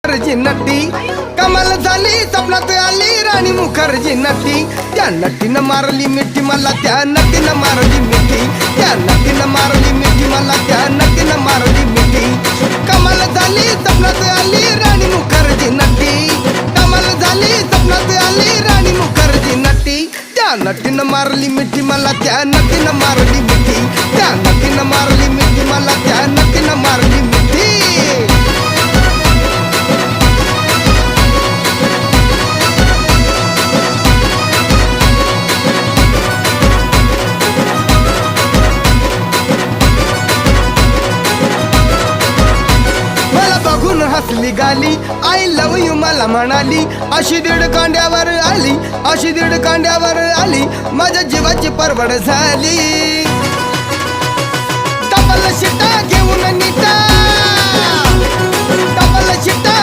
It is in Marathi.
मुखर्जी नटी कमाल झाली स्वप्नात आली राणी मुखर्जी नटी त्या नटीनं मारली मिठी मला त्या नटीनं मारली मिठी त्या नटीनं मारली मिठी मला त्या नटीनं मारली मिठी कमाल झाली स्वप्नात आली राणी मुखर्जी नटी कमाल झाली स्वप्नात आली राणी मुखर्जी नटी त्या नटीनं मारली मिठी मला त्या नटीनं मारली मिठी त्या नटीनं मारली मिठी मला त्या नटीनं मारली मिठी हसली गाली आई लव यू मला म्हणाली अशी दीड कांड्यावर आली अशी दीड कांड्यावर आली माझ्या जीवाची परवड झाली डबल शिटा घेऊन नीटा डबल शिटा